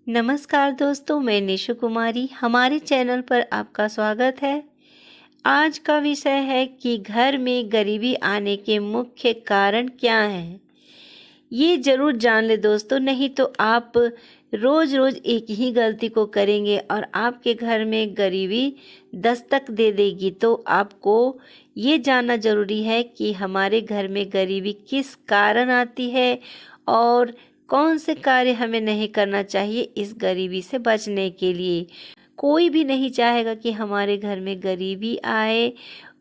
नमस्कार दोस्तों, मैं निशु कुमारी। हमारे चैनल पर आपका स्वागत है। आज का विषय है कि घर में गरीबी आने के मुख्य कारण क्या हैं। ये ज़रूर जान ले दोस्तों, नहीं तो आप रोज़ रोज़ एक ही गलती को करेंगे और आपके घर में गरीबी दस्तक दे देगी। तो आपको ये जानना ज़रूरी है कि हमारे घर में गरीबी किस कारण आती है और कौन से कार्य हमें नहीं करना चाहिए इस गरीबी से बचने के लिए। कोई भी नहीं चाहेगा कि हमारे घर में गरीबी आए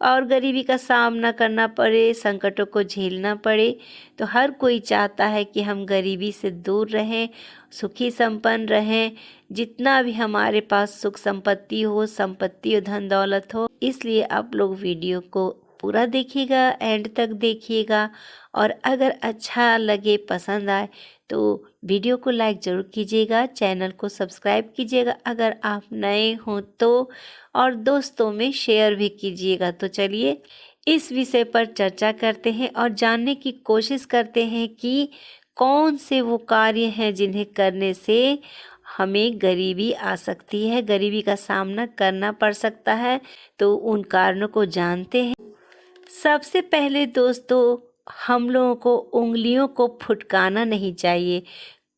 और गरीबी का सामना करना पड़े, संकटों को झेलना पड़े। तो हर कोई चाहता है कि हम गरीबी से दूर रहें, सुखी संपन्न रहें, जितना भी हमारे पास सुख संपत्ति हो, संपत्ति और धन दौलत हो। इसलिए आप लोग वीडियो को पूरा देखिएगा, एंड तक देखिएगा और अगर अच्छा लगे, पसंद आए तो वीडियो को लाइक ज़रूर कीजिएगा, चैनल को सब्सक्राइब कीजिएगा अगर आप नए हों तो, और दोस्तों में शेयर भी कीजिएगा। तो चलिए इस विषय पर चर्चा करते हैं और जानने की कोशिश करते हैं कि कौन से वो कार्य हैं जिन्हें करने से हमें गरीबी आ सकती है, गरीबी का सामना करना पड़ सकता है। तो उन कारणों को जानते हैं। सबसे पहले दोस्तों, हम लोगों को उंगलियों को फुटकाना नहीं चाहिए।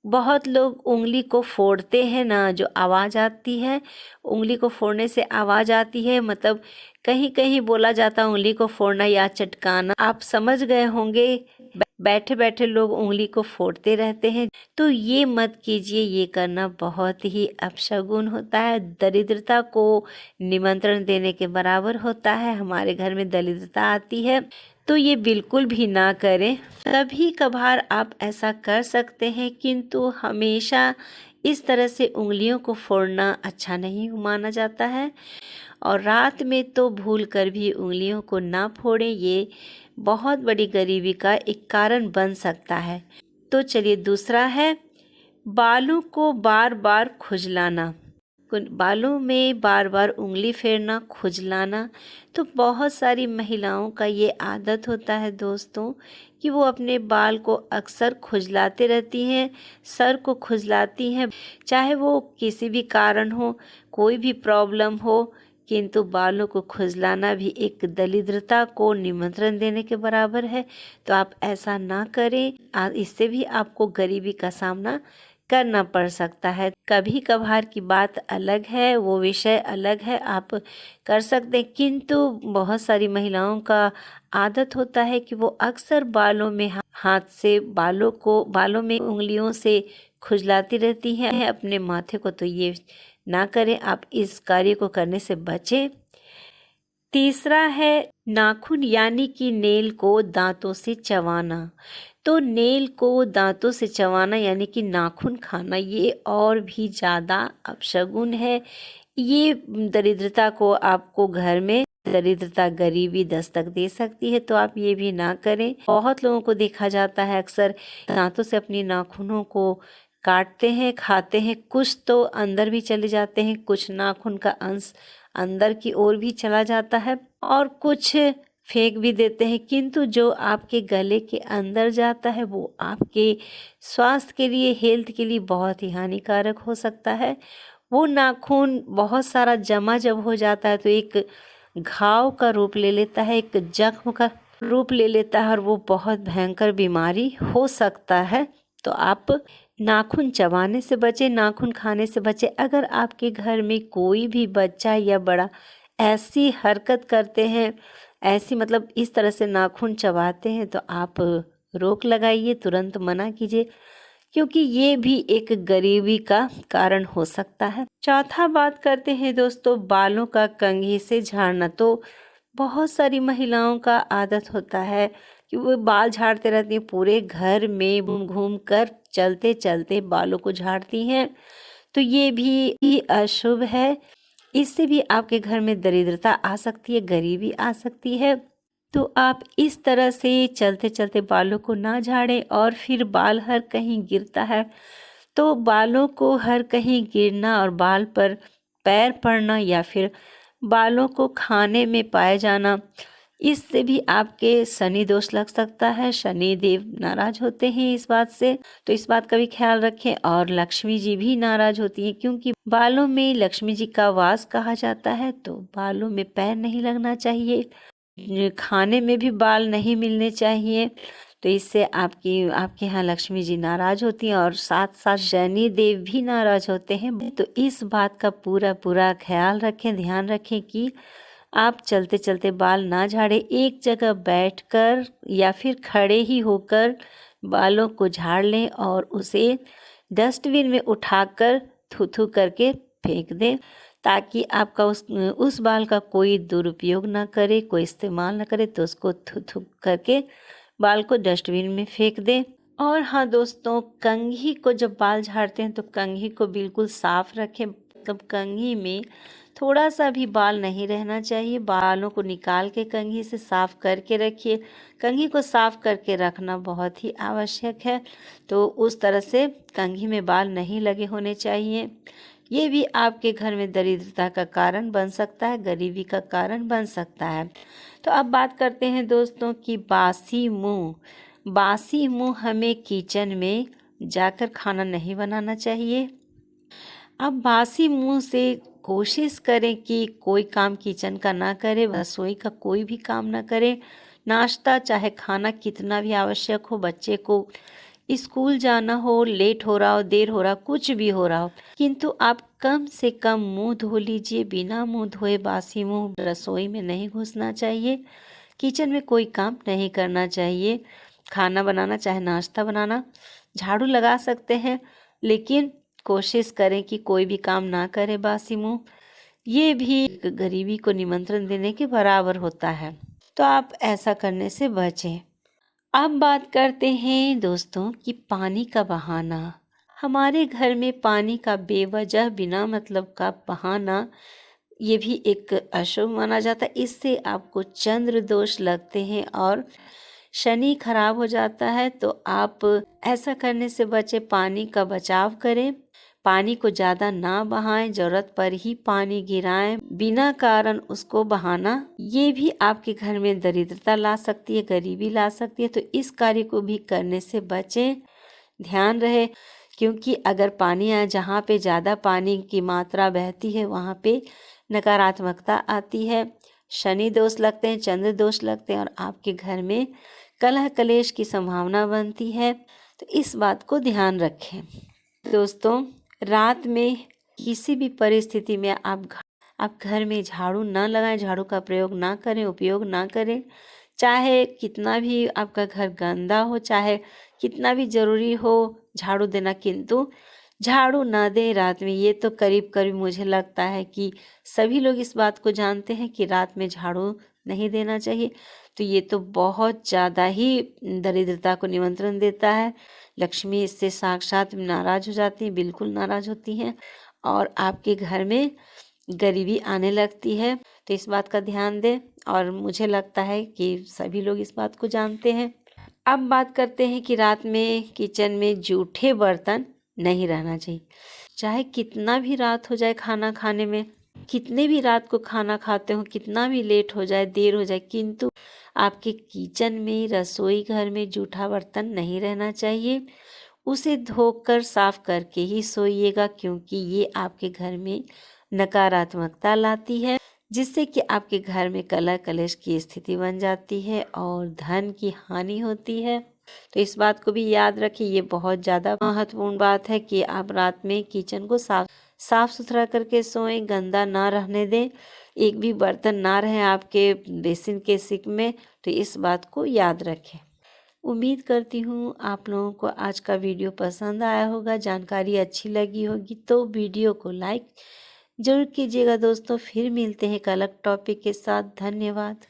बहुत लोग उंगली को फोड़ते हैं ना, जो आवाज़ आती है, उंगली को फोड़ने से आवाज़ आती है, मतलब कहीं कहीं बोला जाता है उंगली को फोड़ना या चटकाना। आप समझ गए होंगे। बैठे बैठे लोग उंगली को फोड़ते रहते हैं। तो ये मत कीजिए, ये करना बहुत ही अपशगुन होता है, दरिद्रता को निमंत्रण देने के बराबर होता है। हमारे घर में दरिद्रता आती है तो ये बिल्कुल भी ना करें। कभी कभार आप ऐसा कर सकते हैं, किंतु हमेशा इस तरह से उंगलियों को फोड़ना अच्छा नहीं माना जाता है। और रात में तो भूल कर भी उंगलियों को ना फोड़ें, ये बहुत बड़ी गरीबी का एक कारण बन सकता है। तो चलिए दूसरा है बालों को बार बार खुजलाना। बालों में बार बार उंगली फेरना, खुजलाना, तो बहुत सारी महिलाओं का ये आदत होता है दोस्तों कि वो अपने बाल को अक्सर खुजलाते रहती हैं, सर को खुजलाती हैं। चाहे वो किसी भी कारण हो, कोई भी प्रॉब्लम हो, किंतु बालों को खुजलाना भी एक दरिद्रता को निमंत्रण देने के बराबर है। तो आप ऐसा ना करें, इससे भी आपको गरीबी का सामना करना पड़ सकता है। कभी कभार की बात अलग है, वो विषय अलग है, आप कर सकते हैं। किंतु बहुत सारी महिलाओं का आदत होता है कि वो अक्सर बालों में हाथ से बालों में उंगलियों से खुजलाती रहती हैं अपने माथे को। तो ये ना करें, आप इस कार्य को करने से बचें। तीसरा है नाखून यानी कि नेल को दांतों से चबाना। तो नेल को दांतों से चबाना यानी कि नाखून खाना, ये और भी ज़्यादा अपशगुन है। ये दरिद्रता को, आपको घर में दरिद्रता, गरीबी दस्तक दे सकती है। तो आप ये भी ना करें। बहुत लोगों को देखा जाता है अक्सर दांतों से अपनी नाखूनों को काटते हैं, खाते हैं। कुछ तो अंदर भी चले जाते हैं, कुछ नाखून का अंश अंदर की ओर भी चला जाता है और कुछ फेंक भी देते हैं। किंतु जो आपके गले के अंदर जाता है वो आपके स्वास्थ्य के लिए, हेल्थ के लिए बहुत ही हानिकारक हो सकता है। वो नाखून बहुत सारा जमा जब हो जाता है तो एक घाव का रूप ले लेता है, एक जख्म का रूप ले लेता है और वो बहुत भयंकर बीमारी हो सकता है। तो आप नाखून चबाने से बचें, नाखून खाने से बचें। अगर आपके घर में कोई भी बच्चा या बड़ा ऐसी हरकत करते हैं, ऐसी मतलब इस तरह से नाखून चबाते हैं, तो आप रोक लगाइए, तुरंत मना कीजिए, क्योंकि ये भी एक गरीबी का कारण हो सकता है। चौथा बात करते हैं दोस्तों, बालों का कंघी से झाड़ना। तो बहुत सारी महिलाओं का आदत होता है कि वो बाल झाड़ते रहती हैं, पूरे घर में घूम घूम कर चलते चलते बालों को झाड़ती हैं। तो ये भी अशुभ है। इससे भी आपके घर में दरिद्रता आ सकती है, गरीबी आ सकती है। तो आप इस तरह से चलते चलते बालों को ना झाड़ें। और फिर बाल हर कहीं गिरता है, तो बालों को हर कहीं गिरना और बाल पर पैर पड़ना या फिर बालों को खाने में पाए जाना, इससे भी आपके शनि दोष लग सकता है, शनि देव नाराज होते हैं इस बात से, तो इस बात का भी ख्याल रखें। और लक्ष्मी जी भी नाराज होती हैं, क्योंकि बालों में लक्ष्मी जी का वास कहा जाता है, तो बालों में पैर नहीं लगना चाहिए, खाने में भी बाल नहीं मिलने चाहिए, तो इससे आपके यहाँ लक्ष्मी जी नाराज होती हैं और साथ साथ शनि देव भी नाराज होते हैं। तो इस बात का पूरा पूरा ख्याल रखें, ध्यान रखें कि आप चलते चलते बाल ना झाड़ें, एक जगह बैठकर या फिर खड़े ही होकर बालों को झाड़ लें और उसे डस्टबिन में उठाकर थू करके फेंक दें, ताकि आपका उस बाल का कोई दुरुपयोग ना करे, कोई इस्तेमाल ना करे, तो उसको थू करके बाल को डस्टबिन में फेंक दें। और हाँ दोस्तों, कंघी को जब बाल झाड़ते हैं तो कंघी को बिल्कुल साफ रखें, मतलब कंघी में थोड़ा सा भी बाल नहीं रहना चाहिए। बालों को निकाल के कंघी से साफ करके रखिए। कंघी को साफ करके रखना बहुत ही आवश्यक है, तो उस तरह से कंघी में बाल नहीं लगे होने चाहिए। ये भी आपके घर में दरिद्रता का कारण बन सकता है, गरीबी का कारण बन सकता है। तो अब बात करते हैं दोस्तों कि बासी मुंह हमें किचन में जाकर खाना नहीं बनाना चाहिए। अब बासी मुंह से कोशिश करें कि कोई काम किचन का ना करें, रसोई का कोई भी काम ना करें। नाश्ता चाहे खाना कितना भी आवश्यक हो, बच्चे को स्कूल जाना हो, लेट हो रहा हो, देर हो रहा हो, कुछ भी हो रहा हो, किंतु आप कम से कम मुंह धो लीजिए। बिना मुंह धोए बासी मुंह रसोई में नहीं घुसना चाहिए, किचन में कोई काम नहीं करना चाहिए। खाना बनाना चाहे नाश्ता बनाना, झाड़ू लगा सकते हैं, लेकिन कोशिश करें कि कोई भी काम ना करें बासी मुंह। ये भी गरीबी को निमंत्रण देने के बराबर होता है, तो आप ऐसा करने से बचें। अब बात करते हैं दोस्तों कि पानी का बहाना। हमारे घर में पानी का बेवजह बिना मतलब का बहाना, ये भी एक अशुभ माना जाता है। इससे आपको चंद्र दोष लगते हैं और शनि खराब हो जाता है, तो आप ऐसा करने से बचे। पानी का बचाव करें, पानी को ज़्यादा ना बहाएं, ज़रूरत पर ही पानी गिराएं, बिना कारण उसको बहाना ये भी आपके घर में दरिद्रता ला सकती है, गरीबी ला सकती है, तो इस कार्य को भी करने से बचें। ध्यान रहे, क्योंकि अगर पानी आए, जहाँ पे ज़्यादा पानी की मात्रा बहती है वहाँ पे नकारात्मकता आती है, शनि दोष लगते हैं, चंद्र दोष लगते हैं और आपके घर में कलह कलेश की संभावना बनती है, तो इस बात को ध्यान रखें। दोस्तों, रात में किसी भी परिस्थिति में आप घर में झाड़ू ना लगाएं, झाड़ू का प्रयोग ना करें, उपयोग ना करें। चाहे कितना भी आपका घर गंदा हो, चाहे कितना भी ज़रूरी हो झाड़ू देना, किंतु झाड़ू ना दें रात में। ये तो करीब करीब मुझे लगता है कि सभी लोग इस बात को जानते हैं कि रात में झाड़ू नहीं देना चाहिए, तो ये तो बहुत ज़्यादा ही दरिद्रता को निमंत्रण देता है। लक्ष्मी इससे साक्षात नाराज हो जाती हैं, बिल्कुल नाराज होती हैं और आपके घर में गरीबी आने लगती है, तो इस बात का ध्यान दें। और मुझे लगता है कि सभी लोग इस बात को जानते हैं। अब बात करते हैं कि रात में किचन में जूठे बर्तन नहीं रहना चाहिए। चाहे कितना भी रात हो जाए खाना खाने में, कितने भी रात को खाना खाते हो, कितना भी लेट हो जाए, देर हो जाए, किंतु आपके किचन में, रसोई घर में जूठा बर्तन नहीं रहना चाहिए। उसे धोकर साफ करके ही सोइएगा, क्योंकि ये आपके घर में नकारात्मकता लाती है, जिससे कि आपके घर में कलह कलेश की स्थिति बन जाती है और धन की हानि होती है। तो इस बात को भी याद रखिए, ये बहुत ज़्यादा महत्वपूर्ण बात है कि आप रात में किचन को साफ सुथरा करके सोएं, गंदा ना रहने दें, एक भी बर्तन ना रहे आपके बेसिन के सिंक में, तो इस बात को याद रखें। उम्मीद करती हूँ आप लोगों को आज का वीडियो पसंद आया होगा, जानकारी अच्छी लगी होगी, तो वीडियो को लाइक जरूर कीजिएगा दोस्तों। फिर मिलते हैं एक अलग टॉपिक के साथ। धन्यवाद।